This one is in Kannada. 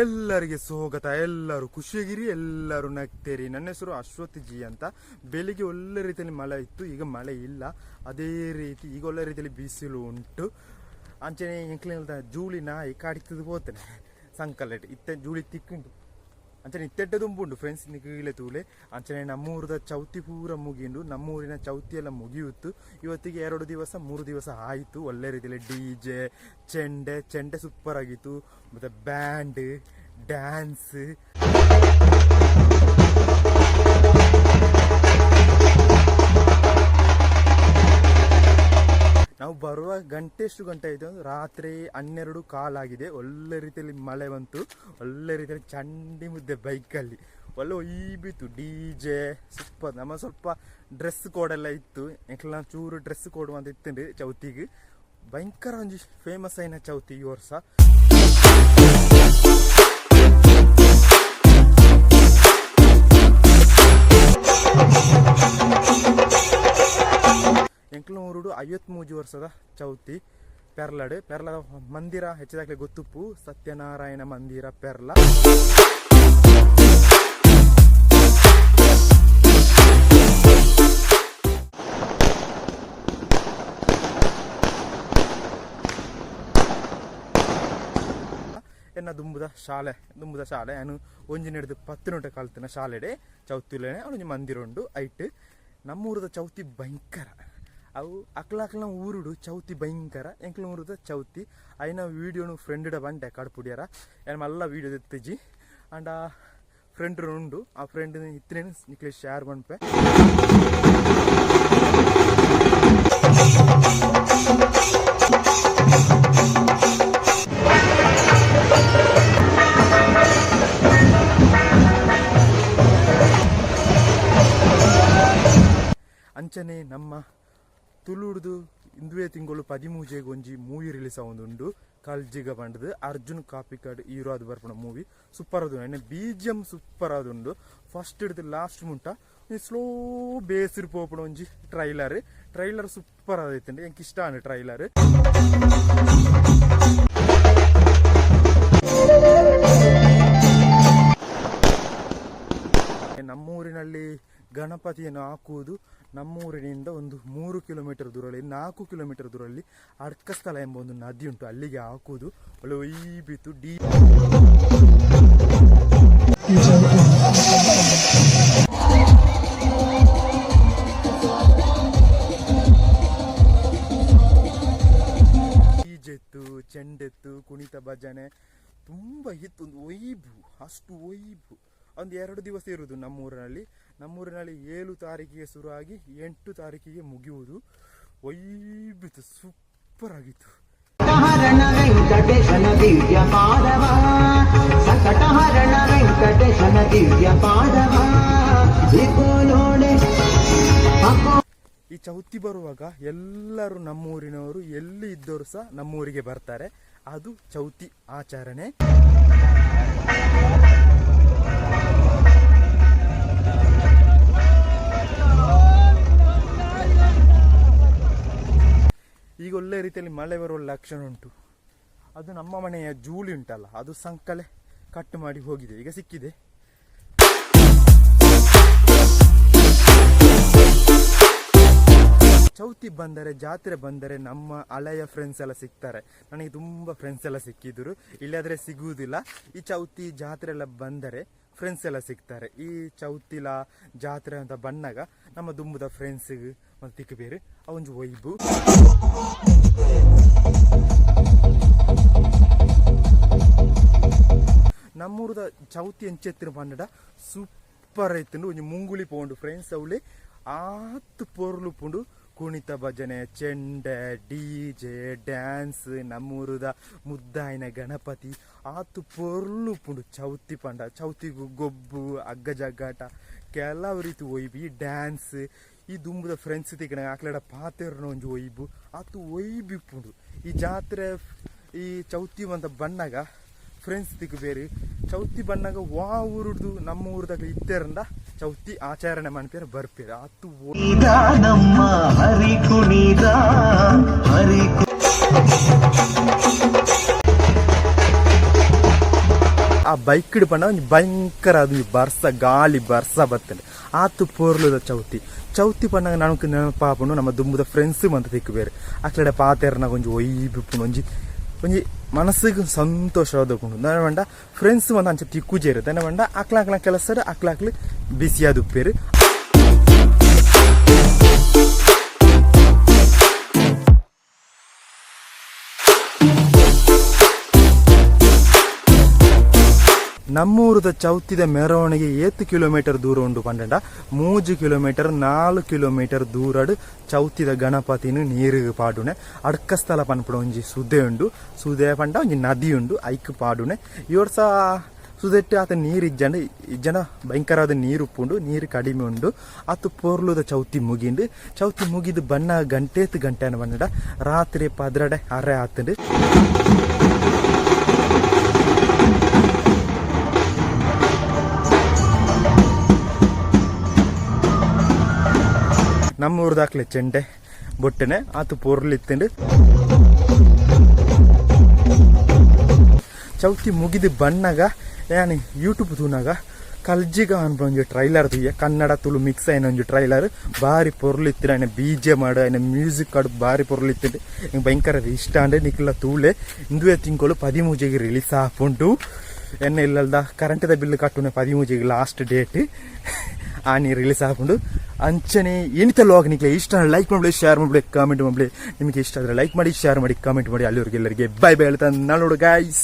ಎಲ್ಲರಿಗೆ ಸ್ವಾಗತ. ಎಲ್ಲರೂ ಖುಷಿಯಾಗಿರಿ, ಎಲ್ಲರೂ ನಗ್ತೇರಿ. ನನ್ನ ಹೆಸರು ಅಶ್ವಥ್ ಜಿ ಅಂತ. ಬೆಳಿಗ್ಗೆ ಒಳ್ಳೆ ರೀತಿಯಲ್ಲಿ ಮಳೆ ಇತ್ತು, ಈಗ ಮಳೆ ಇಲ್ಲ. ಅದೇ ರೀತಿ ಈಗ ಒಳ್ಳೆ ರೀತಿಯಲ್ಲಿ ಬಿಸಿಲು ಉಂಟು. ಅಂಚನೆ ಎಂಕ್ಲಿನ ಜೂಳಿ ನಾಯಿ ಕಾಡಿತದು ಹೋಗ್ತಾನೆ ಸಂಕಲೆಟ್ ಇತ್ತೆ ಜೂಳಿ ತಿಕ್ಕುಂಟು ಅಂಚನೆ ಇತ್ತೆಡ್ಡ ತುಂಬುಂಡು ಫ್ರೆಂಡ್ಸ್ ನಿಗಲೆ ತೂಲೆ. ಅಂಚನೆ ನಮ್ಮೂರದ ಚೌತಿ ಪೂರ ಮುಗಿಂಡು, ನಮ್ಮೂರಿನ ಚೌತಿ ಎಲ್ಲ ಮುಗಿಯುತ್ತು. ಇವತ್ತಿಗೆ 2 ದಿವಸ 3 ದಿವಸ ಆಯಿತು. ಒಳ್ಳೆ ರೀತಿಯಲ್ಲಿ DJ ಚೆಂಡೆ ಸೂಪರ್ ಆಗಿತ್ತು. ಮತ್ತು ಬ್ಯಾಂಡ್ ಡ್ಯಾನ್ಸ್. ನಾವು ಬರುವ ಎಷ್ಟು ಗಂಟೆ ಆಯಿತು ಅಂದ್ರೆ ರಾತ್ರಿ 12:15 ಆಗಿದೆ. ಒಳ್ಳೆ ರೀತಿಯಲ್ಲಿ ಮಳೆ ಬಂತು, ಒಳ್ಳೆ ರೀತಿಯಲ್ಲಿ ಚಂಡಿ ಮುದ್ದೆ ಬೈಕಲ್ಲಿ ಒಳ್ಳೆ ಒಯ್ಬಿತ್ತು. DJ super. ನಮ್ಮ ಸ್ವಲ್ಪ ಡ್ರೆಸ್ ಕೋಡ್ ಎಲ್ಲ ಇತ್ತು, ಎಂಕ್ಲ ಚೂರು ಡ್ರೆಸ್ ಕೋಡ್ ಅಂತ ಇತ್ತಂಡ್ರಿ ಚೌತಿಗೆ. ಭಯಂಕರ ಒಂಜಿ ಫೇಮಸ್ ಆಯ್ನ ಚೌತಿ ಈ ವರ್ಷ. ಎಂಕ್ಲೂರು 53 ವರ್ಷದ ಚೌತಿ. ಪೆರ್ಲದ ಮಂದಿರ ಹೆಚ್ಚಿದಾಗಲೇ ಗೊತ್ತುಪ್ಪು, ಸತ್ಯನಾರಾಯಣ ಮಂದಿರ ಪೆರ್ಲ. ಎನ್ನ ದುಂಬುದ ಶಾಲೆ ನಾನು ಒಂಜಿನ ಹಿಡಿದು 10 ನಿಮಿಷ ಕಲ್ತಿನ ಶಾಲೆಡೆ ಚೌತಿಲೇನೆ ಅವಳೊಂದು ಮಂದಿರ ಉಂಡು ಐಟ್. ನಮ್ಮೂರದ ಚೌತಿ ಭಯಂಕರ. ಅವು ಅಕ್ಲ ಊರುಡು ಚೌತಿ ಭಯಂಕರ. ಎಂಕ್ಲ ಊರದ ಚೌತಿ అయిన వీడియోను ఫ్రెండ్ ಬಂಡೆ ಕಡ್ಪುಡಿಯಾರ ಏನು ಮಲ್ಲ ವೀಡಿಯೋ ಎತ್ತಿಜಿ ಅಂಡ್ ಆ ಫ್ರೆಂಡ್ ಉಂಡು. ಆ ಫ್ರೆಂಡ್ ಇತ್ತನೇನು ನಿಕ್ಲೆ ಶೇರ್ ಬಂದ್ಪೆ. ಅಂಚನೆ ನಮ್ಮ ತುಳುಡ್ದು ಇಂದುವೆ ತಿಂಗಳು 13 ಒಂಜಿ ಮೂವಿ ರಿಲೀಸ್ ಆವೊಂದುಂಡು. ಕಲ್ಜಿಗ ಬಂಡದು ಅರ್ಜುನ್ ಕಾಪಿಕಾಡ್ ಹೀರೋ ಅದು ಬರ್ಪಣ ಮೂವಿ ಸೂಪರ್ ಅದು. ಎಣ್ಣೆ BGM ಸೂಪರ್ ಆದುಂಡು. ಫಸ್ಟ್ ಹಿಡಿದು ಲಾಸ್ಟ್ ಮುಂಟ ಸ್ಲೋ ಬೇಸಿರು ಪೋಪಣ ಒಂಜಿ ಟ್ರೈಲರ್ ಸೂಪರ್ ಆದೈತಂడి. ಎಂಕ್ ಇಷ್ಟ ಆಂಡ್ ಟ್ರೈಲರ್. ನಮ್ಮೂರಿನಲ್ಲಿ ಗಣಪತಿಯನ್ನು ಹಾಕುವುದು ನಮ್ಮೂರಿನಿಂದ ಒಂದು 3 ಕಿಲೋಮೀಟರ್ ದೂರಲ್ಲಿ 4 ಕಿಲೋಮೀಟರ್ ದೂರಲ್ಲಿ ಅಡ್ಕಸ್ಥಳ ಎಂಬ ಒಂದು ನದಿ ಉಂಟು, ಅಲ್ಲಿಗೆ ಹಾಕುವುದು. ಒಳ್ಳೆ ಒಯ್ಬಿತ್ತು. ಡಿಜೆತ್ತು, ಚೆಂಡೆತ್ತು, ಕುಣಿತ ಭಜನೆ ತುಂಬ ಇತ್ತು. ಒಂದು ಒಯ್ಬು, ಅಷ್ಟು ಒಯ್ಬು. ಒಂದು 2 ದಿವಸ ಇರುವುದು ನಮ್ಮೂರಿನಲ್ಲಿ. 7 ತಾರೀಕಿಗೆ ಶುರುವಾಗಿ 8 ತಾರೀಕಿಗೆ ಮುಗಿಯುವುದು. ಒಯ್ಬಿತ್ತು, ಸೂಪರ್ ಆಗಿತ್ತು. ಈ ಚೌತಿ ಬರುವಾಗ ಎಲ್ಲರೂ ನಮ್ಮೂರಿನವರು ಎಲ್ಲಿ ಇದ್ದವರು ಸಹ ನಮ್ಮೂರಿಗೆ ಬರ್ತಾರೆ. ಅದು ಚೌತಿ ಆಚರಣೆ. ಈಗ ಒಳ್ಳೆ ರೀತಿಯಲ್ಲಿ ಮಳೆ ಬರುವ ಲಕ್ಷಣ ಉಂಟು. ಅದು ನಮ್ಮ ಮನೆಯ ಜೂಳಿ ಉಂಟಲ್ಲ, ಅದು ಸಂಕಲೆ ಕಟ್ ಮಾಡಿ ಹೋಗಿದೆ, ಈಗ ಸಿಕ್ಕಿದೆ. ಚೌತಿ ಬಂದರೆ, ಜಾತ್ರೆ ಬಂದರೆ ನಮ್ಮ ಹಳೆಯ ಫ್ರೆಂಡ್ಸ್ ಎಲ್ಲ ಸಿಗ್ತಾರೆ. ನನಗೆ ತುಂಬ ಫ್ರೆಂಡ್ಸ್ ಎಲ್ಲ ಸಿಕ್ಕಿದ್ರು, ಇಲ್ಲಾದರೆ ಸಿಗುವುದಿಲ್ಲ. ಈ ಚೌತಿ ಜಾತ್ರೆ ಎಲ್ಲ ಬಂದರೆ ಫ್ರೆಂಡ್ಸ್ ಎಲ್ಲ ಸಿಗ್ತಾರೆ. ಈ ಚೌತಿಲ ಜಾತ್ರೆ ಅಂತ ಬಂದಾಗ ನಮ್ಮ ದುಂಬುದ ಫ್ರೆಂಡ್ಸಿಗೆ ಮತ್ತು ತಿಕ್ಕ ಬೇರೆ ಅವೊಂದು ವೈಬು. ನಮ್ಮೂರದ ಚೌತಿ ಎಂಚೆತ್ತಿನ ಪಂಡ ಸೂಪರ್ ಐತಂಡು. ಒಂಜಿ ಮುಂಗುಳಿ ಪೋಂಡು ಫ್ರೆಂಡ್ಸ್ ಅವಳಿ ಆತು ಪೊರ್ಲು ಪುಂಡು. ಕುಣಿತ ಭಜನೆ, ಚೆಂಡೆ, DJ, ಡ್ಯಾನ್ಸ್, ನಮ್ಮೂರದ ಮುದ್ದಾಯಿನ ಗಣಪತಿ ಆತು ಪೊರ್ಲು ಪುಂಡು. ಚೌತಿ ಪಂಡ ಚೌತಿಗೂ ಗೊಬ್ಬು ಅಗ್ಗ ಜಗ್ಗಾಟ ಕೆಲವು ರೀತಿ ಒಯ್ಬು. ಈ ಡ್ಯಾನ್ಸ್ ಈ ದುಂಬುದ ಫ್ರೆಂಡ್ಸ್ ತಿಕ್ಕಣ ಆಕಲಡ ಪಾತೆರ್ನ ಒಂಜಿ ಒಯ್ಬು ಆತು ಒಯ್ಬಿಪ್ಪುಂಡು. ಈ ಜಾತ್ರೆ ಈ ಚೌತಿ ಅಂತ ಬಣ್ಣಗ ಫ್ರೆಂಡ್ಸ್ ತಿಕ್ಕ ಬೇರೆ ಚೌತಿ ಬಣ್ಣಗ ವಾ ಊರುಡ್ದು ನಮ್ಮ ಊರದಾಗ ಇತ್ತೇರಂದ ಚೌತಿ ಆಚರಣೆ ಮಾಡ್ಪೇರ ಬರ್ಪೇರ ಆತು ನಮ್ಮ ಹರಿ ಕುಣಿದ ಆ ಬೈಕ್ ಪಂಡ ಒಂಜಿ ಭಯಂಕರ ಅದು ಬರ್ಸ ಗಾಳಿ ಬರ್ಸ ಬರ್ತದೆ ಆತು ಪೋರ್ಲುದ ಚೌತಿ ಪಂಡಾಗ ನನಗೆ ನೆನಪಾಪುಂಡು ನಮ್ಮ ದುಂಬುದ ಫ್ರೆಂಡ್ಸ್ ಮಂತ ತಿಕ್ಕು ಬೇರೆ ಅಕ್ಲಡೆ ಪಾತೆರ್ನಾಗ ಒಂಜಿ ಒಯ್ಬಿಪ್ಪುಂಡು ಒಂಜಿ ಮನಸ್ಸಿಗೆ ಸಂತೋಷವಾದ ಪಂಡ ಫ್ರೆಂಡ್ಸ್ ಮಂತ ಅಂಚೆ ತಿಕ್ಕುಜೇರು ದನ ಪಂಡ ಅಕ್ಲ ಕೆಲಸ ಅಕ್ಲಾಕ್ಲಿ ಬಿಸಿಯಾದ ಉಪ್ಪೇರು. ನಮ್ಮೂರದ ಚೌತಿದ ಮೆರವಣಿಗೆ 8 ಕಿಲೋಮೀಟರ್ ದೂರ ಉಂಡು ಪಂಡ 3 ಕಿಲೋಮೀಟರ್ 4 ಕಿಲೋಮೀಟರ್ ದೂರಡು ಚೌತಿದ ಗಣಪತಿನ ನೀರಿಗೆ ಪಾಡುನೆ ಅಡ್ಕ ಸ್ಥಳ ಪನ್ಪಡ ಒಂಜಿ ಸುದೆ ಉಂಡು ಸುದೆ ಪಂಡ ಒಂಜಿ ನದಿ ಉಂಡು ಐಕ್ ಪಾಡುನೆ ಈ ವರ್ಷ ಸುದೆಟ್ಟು ಆತ ನೀರು ಇಜ್ಜನ ಭಯಂಕರವಾದ ನೀರು ಉಪ್ಪುಂಡು ನೀರು ಕಡಿಮೆ ಉಂಡು ಆತು ಪೊರ್ಲುದ ಚೌತಿ ಮುಗಿದು ಬಣ್ಣ ಗಂಟೆ ಪಂಡ ರಾತ್ರಿ ಪದ್ರಡೆ ಅರೆ ಆತಂಡು. ನಮ್ಮೂರ್ದಾಕ್ಲೆ ಚೆಂಡೆ ಬೊಟ್ಟನೆ ಆತು ಪೊರ್ಲಿತ್ತಂಡು ಚೌತಿ ಮುಗಿದು ಬಣ್ಣಗ ಯಾನಿ ಯೂಟ್ಯೂಬ್ ತೂನಾಗ ಕಲ್ಜಿಗ ಅನ್ಬ ಒಂಜಿ ಟ್ರೈಲರ್ ತುಯ್ಯ ಕನ್ನಡ ತುಳು ಮಿಕ್ಸ್ ಆಯ್ನ ಒಂಜಿ ಟ್ರೈಲರ್ ಬಾರಿ ಪೊರ್ಲಿತ್ತಿನ ಆಯ್ನ ಬೀಜೆ ಮಾಡು ಆಯ್ನ ಮ್ಯೂಸಿಕ್ ಆಡು ಬಾರಿ ಪೊರ್ಲಿತ್ತಿಂಡು ನಂಗೆ ಭಯಂಕರ ಇಷ್ಟ ಅಂದ್ರೆ ನಿಕ್ಲ ತೂಳೆ ಇಂದುವೆ ತಿಂಗಳು 13 ರಿಲೀಸ್ ಆಪುಂಟು ಎನ್ನ ಇಲ್ಲದ ಕರೆಂಟದ ಬಿಲ್ ಕಟ್ಟುನೆ 13 ಲಾಸ್ಟ್ ಡೇಟ್ ಆನಿ ರಿಲೀಸ್ ಆಪುಂಡು ಅಂಚನೆ ಏನಿತ ಲಾಗ್ ನಿಕ್ಲೆ ಇಷ್ಟ ಲೈಕ್ ಮಾಡ್ಬಿಡಿ ಶೇರ್ ಮಾಡ್ಬಿಡಿ ಕಾಮೆಂಟ್ ಮಾಡ್ಬಿಡಿ ನಿಮಗೆ ಇಷ್ಟ ಆದರೆ ಲೈಕ್ ಮಾಡಿ ಶೇರ್ ಮಾಡಿ ಕಾಮೆಂಟ್ ಮಾಡಿ ಅಲ್ಲಿವರೆಗೆ ಎಲ್ಲರಿಗೆ ಬೈ ಹೇಳ್ತಾನೆ ನೋಡು ಗೈಸ್.